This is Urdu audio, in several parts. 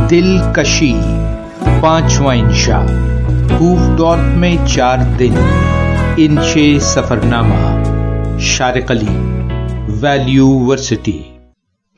دلکشی 5واں انشاء ہوف ڈاٹ میں 4 دن انش سفرنامہ شارق علی ویلیو ورسٹی۔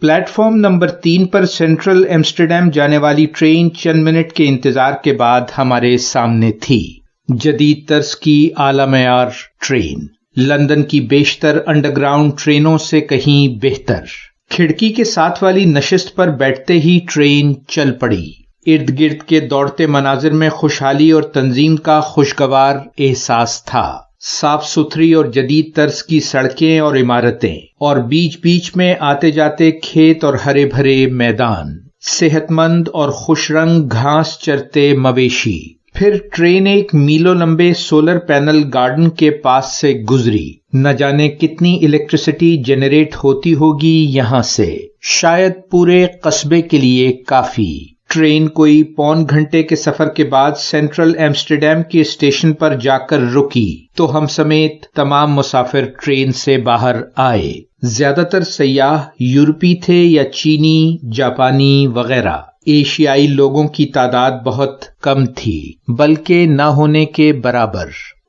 پلیٹ فارم نمبر 3 پر سینٹرل ایمسٹرڈیم جانے والی ٹرین چند منٹ کے انتظار کے بعد ہمارے سامنے تھی۔ جدید طرز کی اعلی معیار ٹرین، لندن کی بیشتر انڈر گراؤنڈ ٹرینوں سے کہیں بہتر۔ کھڑکی کے ساتھ والی نشست پر بیٹھتے ہی ٹرین چل پڑی۔ ارد گرد کے دوڑتے مناظر میں خوشحالی اور تنظیم کا خوشگوار احساس تھا۔ صاف ستھری اور جدید طرز کی سڑکیں اور عمارتیں، اور بیچ بیچ میں آتے جاتے کھیت اور ہرے بھرے میدان، صحت مند اور خوش رنگ گھاس چرتے مویشی۔ پھر ٹرین ایک میلوں لمبے سولر پینل گارڈن کے پاس سے گزری۔ نہ جانے کتنی الیکٹریسٹی جنریٹ ہوتی ہوگی یہاں سے، شاید پورے قصبے کے لیے کافی۔ ٹرین کوئی پون گھنٹے کے سفر کے بعد سینٹرل ایمسٹرڈیم کے اسٹیشن پر جا کر رکی تو ہم سمیت تمام مسافر ٹرین سے باہر آئے۔ زیادہ تر سیاح یورپی تھے یا چینی، جاپانی وغیرہ۔ ایشیائی لوگوں کی تعداد بہت کم تھی، بلکہ نہ ہونے کے برابر۔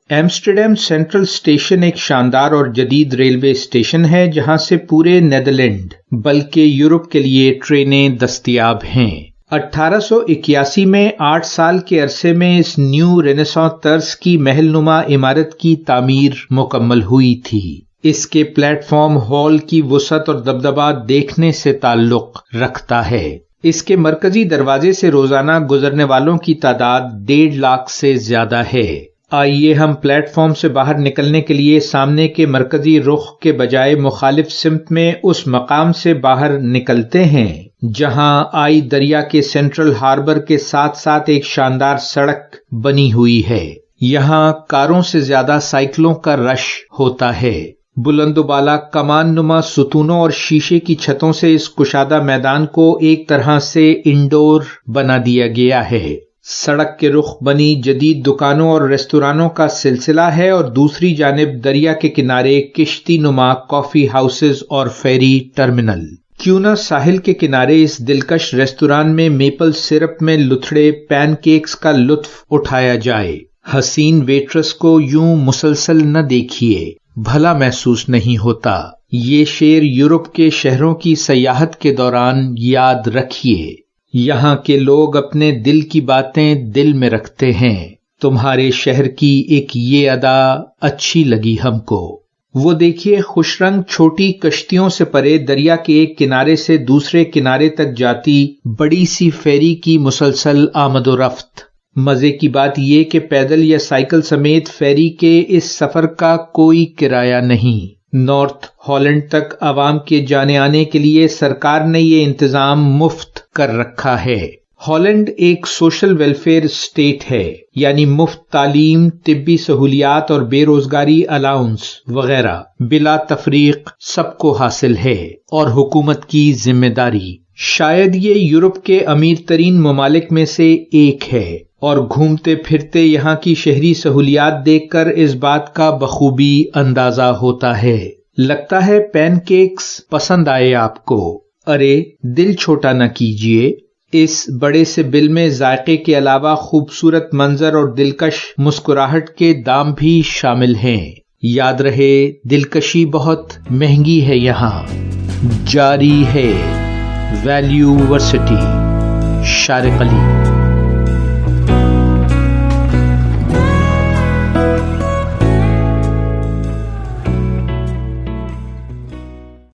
ایمسٹرڈیم سینٹرل اسٹیشن ایک شاندار اور جدید ریلوے اسٹیشن ہے جہاں سے پورے نیدرلینڈ بلکہ یورپ کے لیے ٹرینیں دستیاب ہیں۔ 1881 میں 8 سال کے عرصے میں اس نیو رینیسانس طرز کی محل نما عمارت کی تعمیر مکمل ہوئی تھی۔ اس کے پلیٹ فارم ہال کی وسعت اور دبدبہ دیکھنے سے تعلق رکھتا ہے۔ اس کے مرکزی دروازے سے روزانہ گزرنے والوں کی تعداد 1.5 لاکھ سے زیادہ ہے۔ آئیے ہم پلیٹ فارم سے باہر نکلنے کے لیے سامنے کے مرکزی رخ کے بجائے مخالف سمت میں اس مقام سے باہر نکلتے ہیں جہاں آئی دریا کے سینٹرل ہاربر کے ساتھ ساتھ ایک شاندار سڑک بنی ہوئی ہے۔ یہاں کاروں سے زیادہ سائیکلوں کا رش ہوتا ہے۔ بلند و بالا کمان نما ستونوں اور شیشے کی چھتوں سے اس کشادہ میدان کو ایک طرح سے انڈور بنا دیا گیا ہے۔ سڑک کے رخ بنی جدید دکانوں اور ریستورانوں کا سلسلہ ہے اور دوسری جانب دریا کے کنارے کشتی نما کافی ہاؤسز اور فیری ٹرمینل۔ کیوں نہ ساحل کے کنارے اس دلکش ریستوران میں میپل سرپ میں لتھڑے پین کیکس کا لطف اٹھایا جائے۔ حسین ویٹرس کو یوں مسلسل نہ دیکھیے، بھلا محسوس نہیں ہوتا۔ یہ شعر یورپ کے شہروں کی سیاحت کے دوران یاد رکھیے۔ یہاں کے لوگ اپنے دل کی باتیں دل میں رکھتے ہیں۔ تمہارے شہر کی ایک یہ ادا اچھی لگی ہم کو۔ وہ دیکھیے خوش رنگ چھوٹی کشتیوں سے پرے دریا کے ایک کنارے سے دوسرے کنارے تک جاتی بڑی سی فیری کی مسلسل آمد و رفت۔ مزے کی بات یہ کہ پیدل یا سائیکل سمیت فیری کے اس سفر کا کوئی کرایہ نہیں۔ نارتھ ہالینڈ تک عوام کے جانے آنے کے لیے سرکار نے یہ انتظام مفت کر رکھا ہے۔ ہالینڈ ایک سوشل ویلفیئر اسٹیٹ ہے، یعنی مفت تعلیم، طبی سہولیات اور بے روزگاری الاؤنس وغیرہ بلا تفریق سب کو حاصل ہے، اور حکومت کی ذمہ داری۔ شاید یہ یورپ کے امیر ترین ممالک میں سے ایک ہے، اور گھومتے پھرتے یہاں کی شہری سہولیات دیکھ کر اس بات کا بخوبی اندازہ ہوتا ہے۔ لگتا ہے پین کیکس پسند آئے آپ کو۔ ارے دل چھوٹا نہ کیجیے، اس بڑے سے بل میں ذائقے کے علاوہ خوبصورت منظر اور دلکش مسکراہٹ کے دام بھی شامل ہیں۔ یاد رہے دلکشی بہت مہنگی ہے یہاں۔ جاری ہے ویلیو ورسٹی۔ شارق علی۔